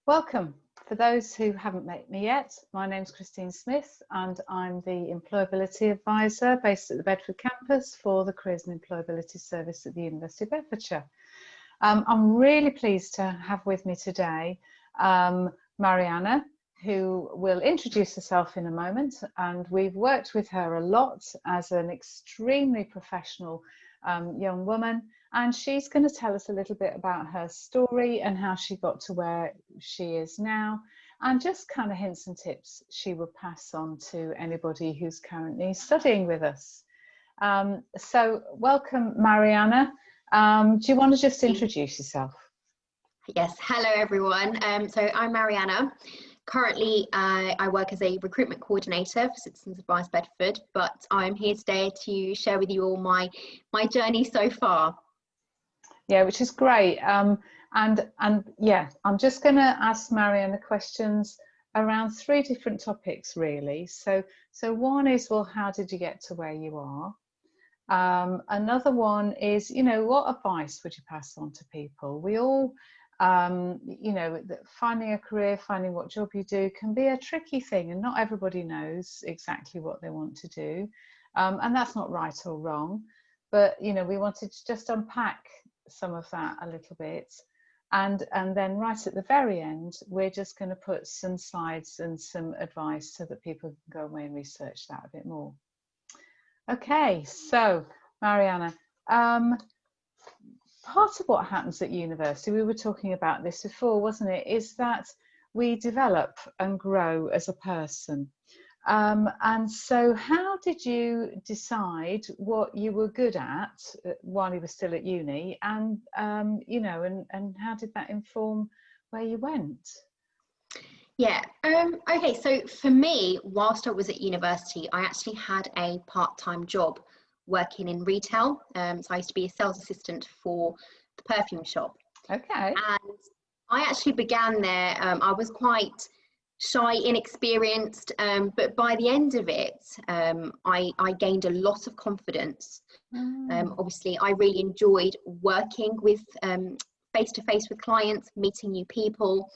Welcome. For those who haven't met me yet, my name's Christine Smith and I'm the Employability Advisor based at the Bedford campus for the Careers and Employability Service at the University of Bedfordshire. I'm really pleased to have with me today Marianna, who will introduce herself in a moment, and we've worked with her a lot as an extremely professional young woman, and she's going to tell us a little bit about her story and how she got to where she is now, and just kind of hints and tips she would pass on to anybody who's currently studying with us. So welcome, Marianna. Do you want to just introduce yourself? Yes, hello everyone. So I'm Marianna. Currently, I work as a recruitment coordinator for Citizens Advice Bedford, but I'm here today to share with you all my journey so far. Yeah, which is great. And yeah, I'm just going to ask Marianna questions around three different topics, really. So one is, well, how did you get to where you are? Another one is, you know, what advice would you pass on to people? We all, you know, finding a career, finding what job you do can be a tricky thing, and not everybody knows exactly what they want to do. And that's not right or wrong, but, you know, we wanted to just unpack some of that a little bit. And then right at the very end, we're just going to put some slides and some advice so that people can go away and research that a bit more. Okay, so Marianna, part of what happens at university, we were talking about this before, wasn't it, is that we develop and grow as a person. And so how did you decide what you were good at while you were still at uni, and you know, and how did that inform where you went? Yeah, okay, so for me, whilst I was at university, I actually had a part-time job working in retail. So I used to be a sales assistant for the perfume shop. Okay. And I actually began there, I was quite shy, inexperienced, but by the end of it, I gained a lot of confidence. Obviously, I really enjoyed working with face-to-face with clients, meeting new people,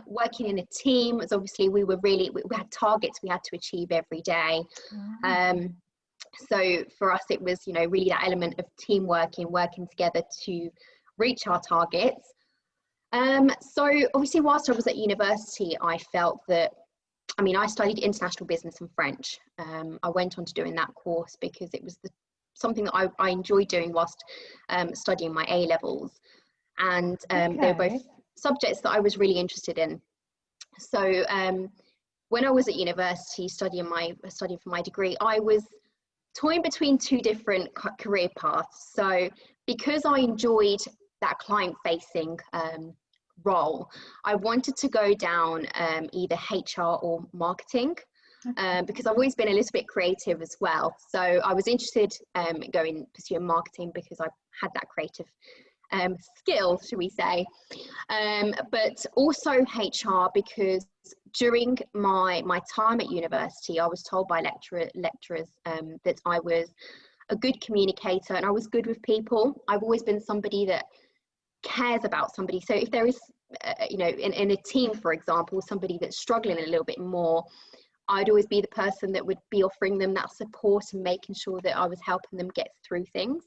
working in a team. As obviously we had targets we had to achieve every day. So for us, it was, you know, really that element of teamwork and working together to reach our targets. So obviously, whilst I was at university, I felt that, I mean, I studied international business and French. I went on to doing that course because it was something that I enjoyed doing whilst studying my A-levels. And they were both subjects that I was really interested in. So when I was at university studying for my degree, I was toying between two different career paths. So because I enjoyed that client-facing role, I wanted to go down either HR or marketing, because I've always been a little bit creative as well. So I was interested in pursuing marketing because I had that creative skill, should we say, but also HR, because during my time at university, I was told by lecturers that I was a good communicator and I was good with people. I've always been somebody that cares about somebody. So if there is, you know, in a team, for example, somebody that's struggling a little bit more, I'd always be the person that would be offering them that support and making sure that I was helping them get through things.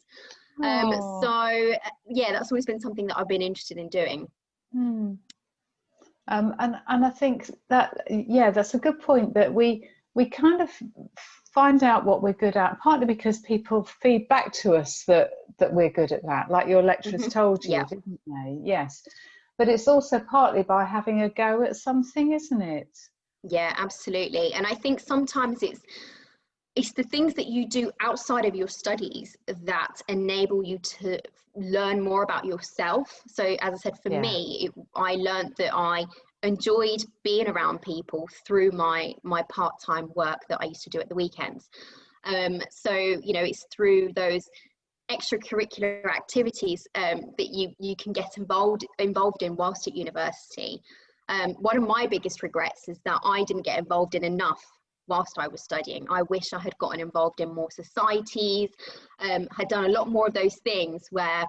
So yeah, that's always been something that I've been interested in doing. And I think that, yeah, that's a good point, that we kind of find out what we're good at, partly because people feed back to us that we're good at that, like your lecturers told you, didn't they? Yes, but it's also partly by having a go at something, isn't it? Yeah, absolutely. And I think sometimes it's the things that you do outside of your studies that enable you to learn more about yourself. So as I said, for me, I learned that I enjoyed being around people through my part-time work that I used to do at the weekends. So, you know, it's through those extracurricular activities that you can get involved in whilst at university. One of my biggest regrets is that I didn't get involved in enough whilst I was studying. I wish I had gotten involved in more societies, had done a lot more of those things where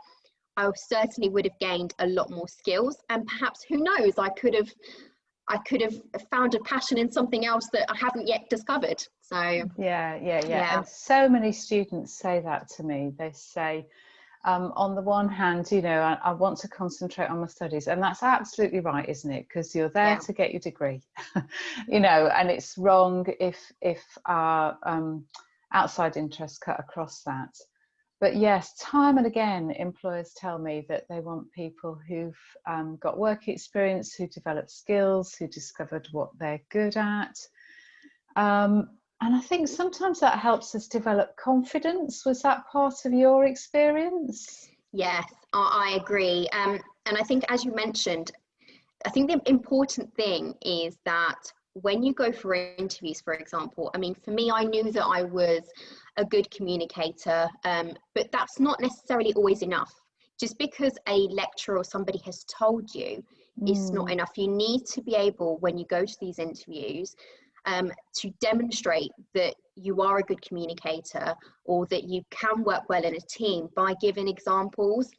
I certainly would have gained a lot more skills, and perhaps, who knows, I could have found a passion in something else that I haven't yet discovered. So yeah. And so many students say that to me. They say, on the one hand, you know, I want to concentrate on my studies, and that's absolutely right, isn't it? Because you're there to get your degree, you know, and it's wrong if our outside interests cut across that. But yes, time and again, employers tell me that they want people who've got work experience, who developed skills, who discovered what they're good at. And I think sometimes that helps us develop confidence. Was that part of your experience? Yes, I agree. And I think, as you mentioned, I think the important thing is that when you go for interviews, for example, I mean, for me, I knew that I was a good communicator, but that's not necessarily always enough. Just because a lecturer or somebody has told you, it's not enough. You need to be able, when you go to these interviews, to demonstrate that you are a good communicator, or that you can work well in a team by giving examples.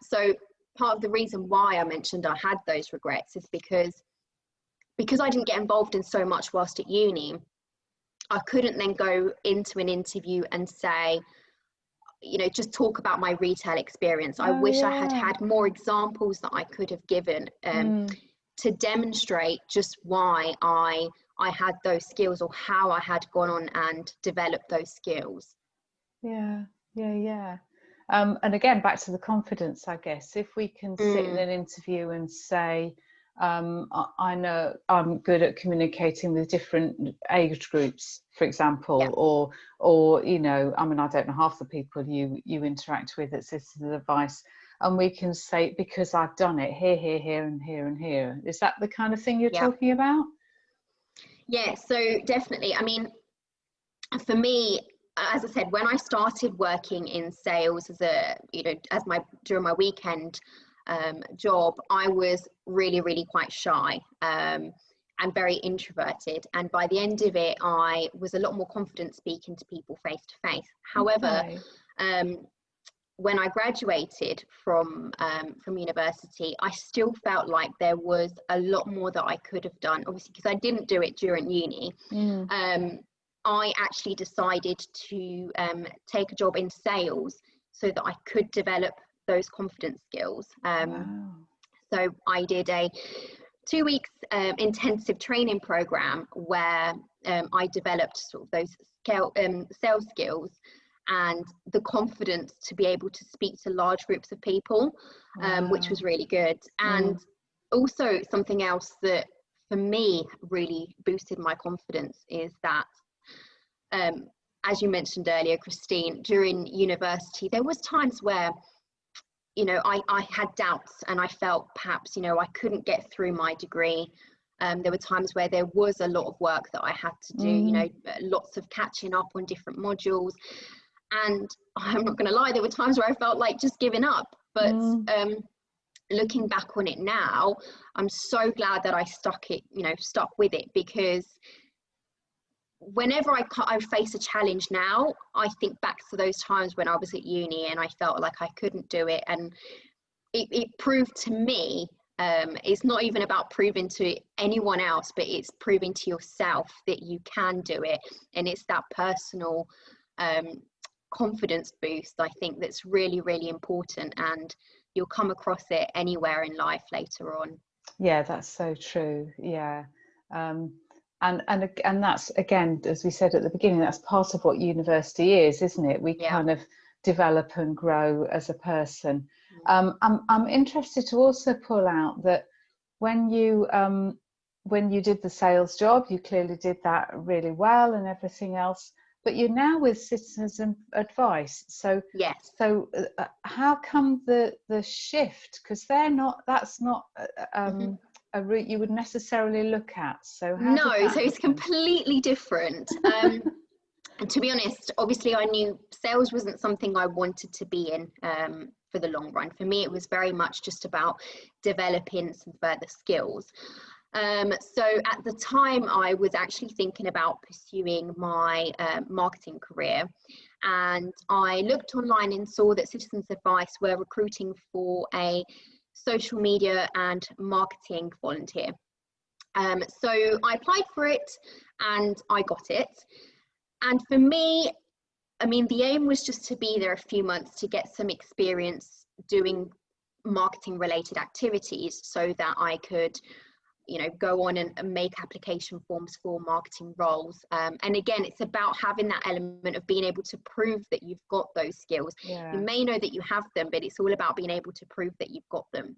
So part of the reason why I mentioned I had those regrets is because I didn't get involved in so much whilst at uni. I couldn't then go into an interview and say, you know, just talk about my retail experience. I wish I had more examples that I could have given to demonstrate just why I had those skills, or how I had gone on and developed those skills. Yeah. And again, back to the confidence, I guess. If we can sit in an interview and say, I know I'm good at communicating with different age groups, for example, or you know, I mean, I don't know half the people you interact with at Citizens Advice, and we can say, because I've done it here, and here. Is that the kind of thing you're talking about? Yeah, so definitely. I mean, for me, as I said, when I started working in sales during my weekend job, I was really quite shy and very introverted. And by the end of it, I was a lot more confident speaking to people face to face. However, when I graduated from university, I still felt like there was a lot more that I could have done, obviously, because I didn't do it during uni. I actually decided to take a job in sales so that I could develop those confidence skills. So I did a 2 weeks intensive training program where I developed sort of those sales skills and the confidence to be able to speak to large groups of people, which was really good. And also something else that for me really boosted my confidence is that, as you mentioned earlier, Christine, during university, there was times where, you know, I had doubts and I felt perhaps, you know, I couldn't get through my degree. There were times where there was a lot of work that I had to do, you know, lots of catching up on different modules. And I'm not going to lie, there were times where I felt like just giving up. But looking back on it now, I'm so glad that I stuck with it, because whenever I face a challenge now, I think back to those times when I was at uni and I felt like I couldn't do it. And it proved to me, it's not even about proving to anyone else, but it's proving to yourself that you can do it. And it's that personal confidence boost, I think, that's really important, and you'll come across it anywhere in life later on. Yeah, that's so true. Yeah. And that's, again, as we said at the beginning, that's part of what university is, isn't it? We kind of develop and grow as a person. I'm interested to also pull out that when you did the sales job, you clearly did that really well and everything else, but you're now with Citizens Advice. So so how come the shift? Because that's not a route you would necessarily look at. So so it's completely different. And to be honest, obviously I knew sales wasn't something I wanted to be in for the long run. For me, it was very much just about developing some further skills. So at the time, I was actually thinking about pursuing my marketing career, and I looked online and saw that Citizens Advice were recruiting for a social media and marketing volunteer. So I applied for it and I got it. And for me, I mean, the aim was just to be there a few months to get some experience doing marketing related activities so that I could, you know, go on and make application forms for marketing roles. And again, it's about having that element of being able to prove that you've got those skills. Yeah. You may know that you have them, but it's all about being able to prove that you've got them.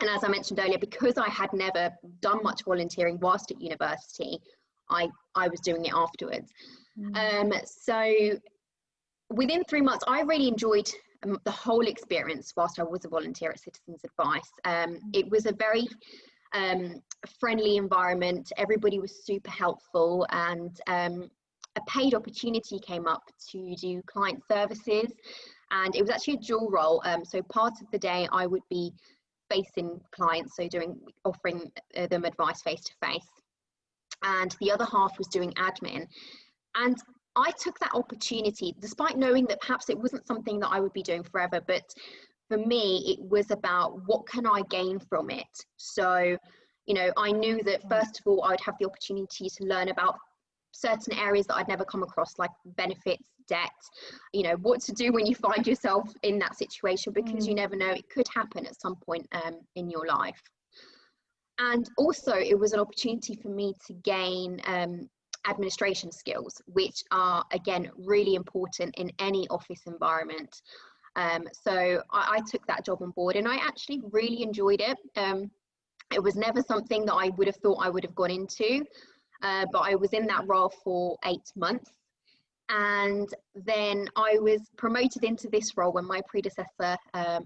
And as I mentioned earlier, because I had never done much volunteering whilst at university, I was doing it afterwards. So within 3 months, I really enjoyed the whole experience whilst I was a volunteer at Citizens Advice. It was a very friendly environment. Everybody was super helpful, and a paid opportunity came up to do client services, and it was actually a dual role. So part of the day I would be facing clients, so offering them advice face to face, and the other half was doing admin. And I took that opportunity, despite knowing that perhaps it wasn't something that I would be doing forever, but for me, it was about what can I gain from it. So, you know, I knew that first of all, I'd have the opportunity to learn about certain areas that I'd never come across, like benefits, debt, you know, what to do when you find yourself in that situation, because you never know, it could happen at some point in your life. And also it was an opportunity for me to gain administration skills, which are, again, really important in any office environment. So I took that job on board, and I actually really enjoyed it. It was never something that I would have thought I would have gone into, but I was in that role for 8 months. And then I was promoted into this role when my predecessor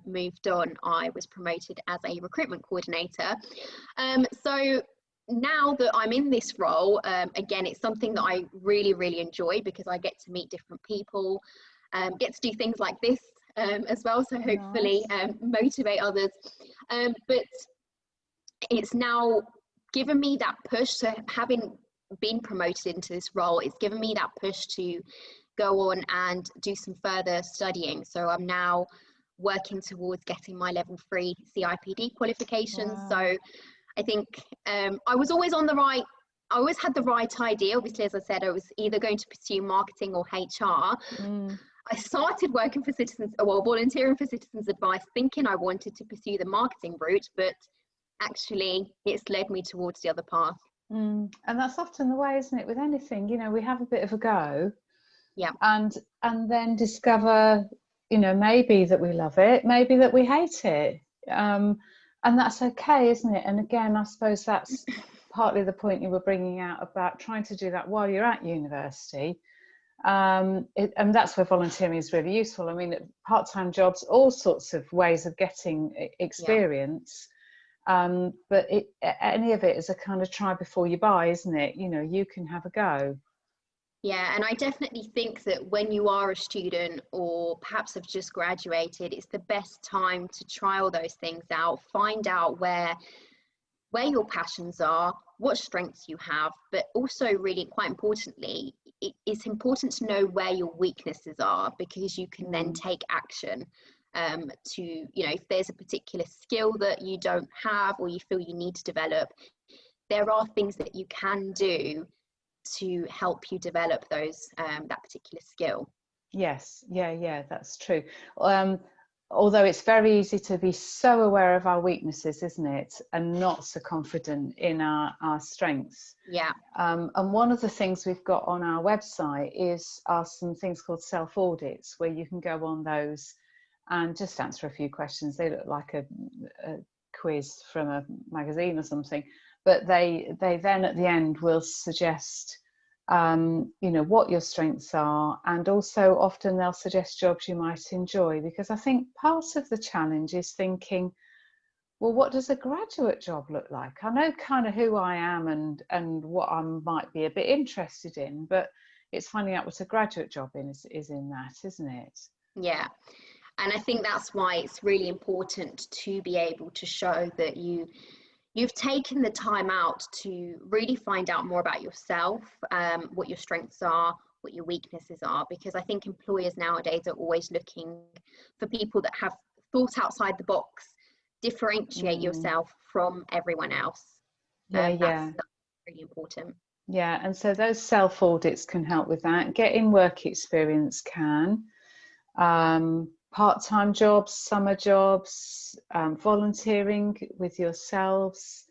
moved on. I was promoted as a recruitment coordinator. So now that I'm in this role, again, it's something that I really, really enjoy, because I get to meet different people, get to do things like this as well, so hopefully motivate others. But it's now given me that push. So having been promoted into this role, it's given me that push to go on and do some further studying. So I'm now working towards getting my level 3 CIPD qualifications. Wow. So I think I was always I always had the right idea. Obviously, as I said, I was either going to pursue marketing or HR. I started working for volunteering for Citizens Advice, thinking I wanted to pursue the marketing route, but actually it's led me towards the other path. And that's often the way, isn't it, with anything? You know, we have a bit of a go, yeah, and then discover, you know, maybe that we love it, maybe that we hate it, and that's okay, isn't it? And again, I suppose that's partly the point you were bringing out about trying to do that while you're at university, and that's where volunteering is really useful. I mean, part-time jobs, all sorts of ways of getting experience. But any of it is a kind of try before you buy, isn't it? You know, you can have a go. Yeah, and I definitely think that when you are a student, or perhaps have just graduated, it's the best time to try all those things out, find out where your passions are, what strengths you have, but also, really quite importantly, it's important to know where your weaknesses are, because you can then take action. To, you know, if there's a particular skill that you don't have or you feel you need to develop, there are things that you can do to help you develop those that particular skill. Yes, yeah, that's true. Although it's very easy to be so aware of our weaknesses, isn't it, and not so confident in our strengths. Yeah. And one of the things we've got on our website are some things called self-audits, where you can go on those and just answer a few questions. They look like a quiz from a magazine or something, but they then at the end will suggest you know, what your strengths are, and also often they'll suggest jobs you might enjoy, because I think part of the challenge is thinking, well, what does a graduate job look like? I know kind of who I am and what I might be a bit interested in, but it's finding out what a graduate job is in that, isn't it? Yeah. And I think that's why it's really important to be able to show that you you've taken the time out to really find out more about yourself, what your strengths are, what your weaknesses are, because I think employers nowadays are always looking for people that have thought outside the box, differentiate yourself from everyone else. That's really important. Yeah, and so those self-audits can help with that. Getting work experience can. Part-time jobs, summer jobs, volunteering with yourselves.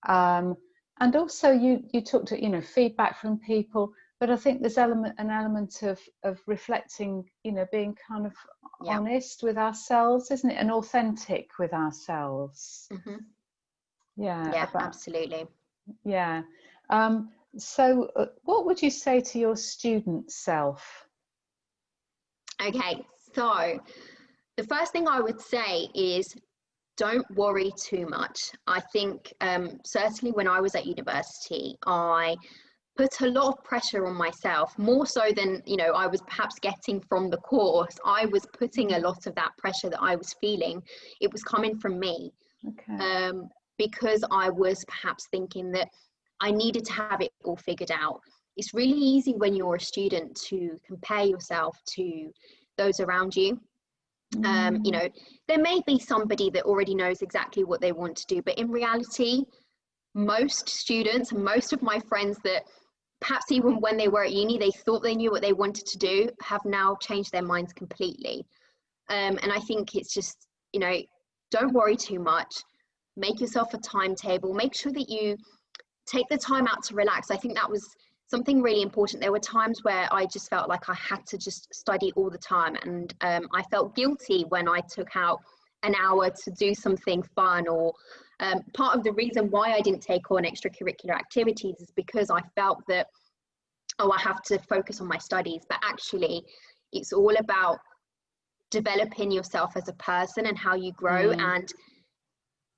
And also you talked, feedback from people, but I think there's an element of reflecting, being kind of honest with ourselves, isn't it? And authentic with ourselves. Mm-hmm. Yeah, absolutely. Yeah. So what would you say to your student self? Okay, so the first thing I would say is don't worry too much. I think certainly when I was at university, I put a lot of pressure on myself, more so than I was perhaps getting from the course. I was putting a lot of that pressure that I was feeling. It was coming from me. Okay. Because I was perhaps thinking that I needed to have it all figured out. It's really easy when you're a student to compare yourself to those around you. There may be somebody that already knows exactly what they want to do, but in reality, most students and most of my friends that perhaps even when they were at uni, they thought they knew what they wanted to do, have now changed their minds completely. And I think it's just, don't worry too much. Make yourself a timetable. Make sure that you take the time out to relax. I think that was something really important. There were times where I just felt like I had to just study all the time. And I felt guilty when I took out an hour to do something fun, or part of the reason why I didn't take on extracurricular activities is because I felt that, I have to focus on my studies. But actually, it's all about developing yourself as a person and how you grow. And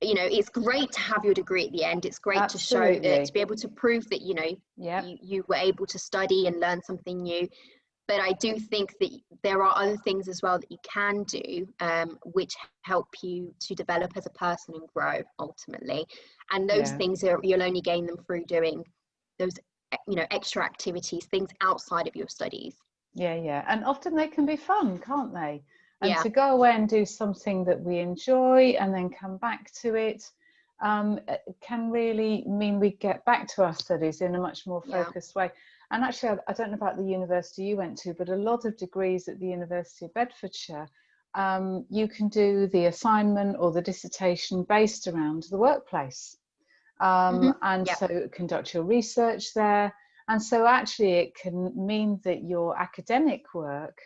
it's great to have your degree at the end. It's great to show that, to be able to prove that you were able to study and learn something new. But I do think that there are other things as well that you can do, which help you to develop as a person and grow ultimately. And those things you'll only gain them through doing those extra activities, things outside of your studies. And often they can be fun, can't they? And to go away and do something that we enjoy and then come back to it can really mean we get back to our studies in a much more focused way. And actually, I don't know about the university you went to, but a lot of degrees at the University of Bedfordshire, you can do the assignment or the dissertation based around the workplace. So conduct your research there. And so actually it can mean that your academic work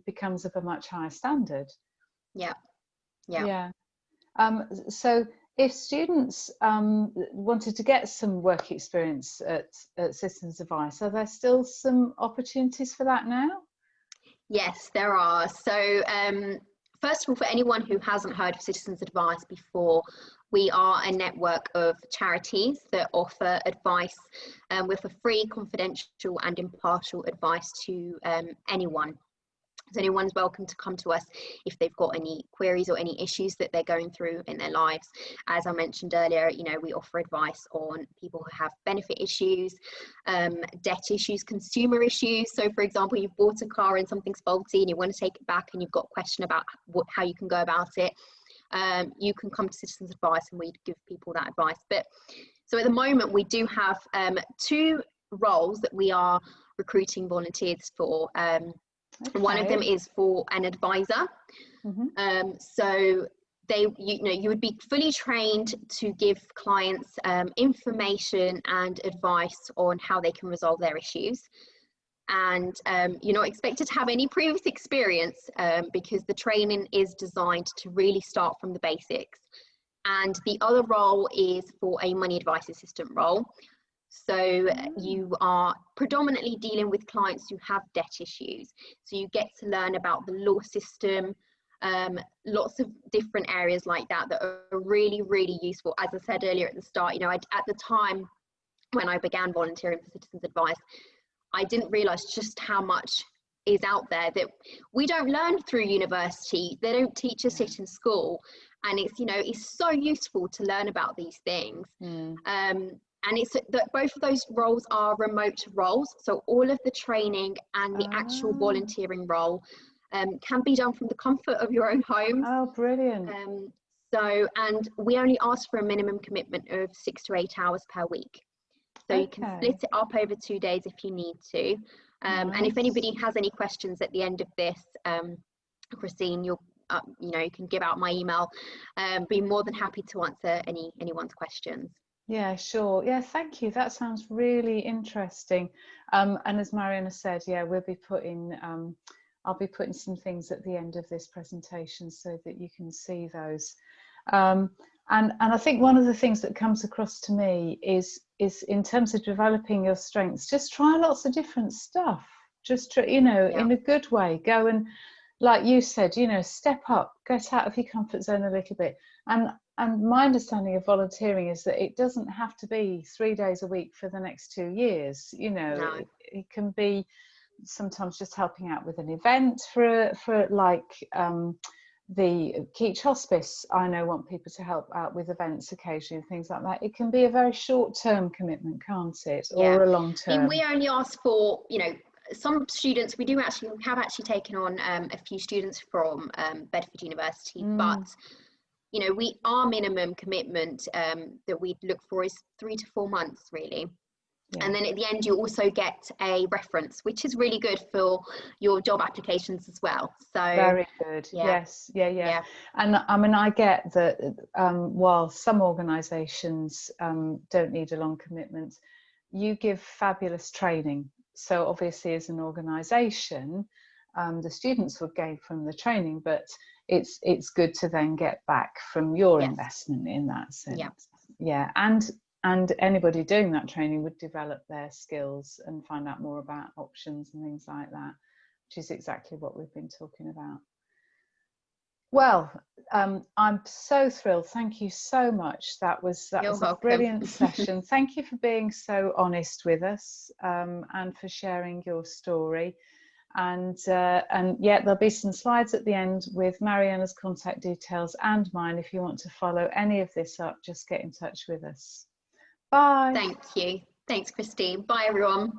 becomes of a much higher standard. So if students wanted to get some work experience at Citizens Advice, are there still some opportunities for that now? Yes, there are. So first of all, for anyone who hasn't heard of Citizens Advice before, we are a network of charities that offer advice with a free, confidential and impartial advice to anyone. So anyone's welcome to come to us if they've got any queries or any issues that they're going through in their lives. As I mentioned earlier, we offer advice on people who have benefit issues, debt issues, consumer issues. So for example, you've bought a car and something's faulty and you want to take it back and you've got a question about how you can go about it. You can come to Citizens Advice and we give people that advice. But so at the moment we do have 2 roles that we are recruiting volunteers for. One of them is for an advisor. So you would be fully trained to give clients information and advice on how they can resolve their issues. And you're not expected to have any previous experience because the training is designed to really start from the basics. And the other role is for a money advice assistant role. So you are predominantly dealing with clients who have debt issues. So you get to learn about the law system, lots of different areas like that are really, really useful. As I said earlier at the start, at the time when I began volunteering for Citizens Advice, I didn't realise just how much is out there that we don't learn through university. They don't teach us it in school. and it's, you know, it's so useful to learn about these things. And it's that both of those roles are remote roles, so all of the training and the actual volunteering role can be done from the comfort of your own home. Oh, brilliant. And we only ask for a minimum commitment of 6 to 8 hours per week. So you can split it up over 2 days if you need to. And if anybody has any questions at the end of this, Christine, you know, you can give out my email. Be more than happy to answer anyone's questions. Yeah, sure. Yeah, thank you. That sounds really interesting. And as Marianna said, yeah, we'll be putting, I'll be putting some things at the end of this presentation so that you can see those. And I think one of the things that comes across to me is in terms of developing your strengths, just try lots of different stuff. Just try, you know, in a good way, go and, like you said, you know, step up, get out of your comfort zone a little bit. And my understanding of volunteering is that it doesn't have to be 3 days a week for the next 2 years. You know, it can be sometimes just helping out with an event for like the Keach Hospice. I know want people to help out with events occasionally and things like that. It can be a very short-term commitment, can't it? Or a long-term. I mean, we only ask for, you know, some students, we have actually taken on a few students from Bedford University, but you know, our minimum commitment that we look for is 3 to 4 months, really. And then at the end, you also get a reference, which is really good for your job applications as well. So very good. Yes. Yeah. And I mean, I get that while some organisations don't need a long commitment, you give fabulous training. So obviously, as an organisation, the students would gain from the training, but it's good to then get back from your investment in that sense. And anybody doing that training would develop their skills and find out more about options and things like that, which is exactly what we've been talking about. Well, I'm so thrilled. Thank you so much. That was a brilliant session. Thank you for being so honest with us and for sharing your story. And yeah, there'll be some slides at the end with Marianna's contact details and mine. If you want to follow any of this up, just get in touch with us. Bye. Thank you. Thanks, Christine. Bye, everyone.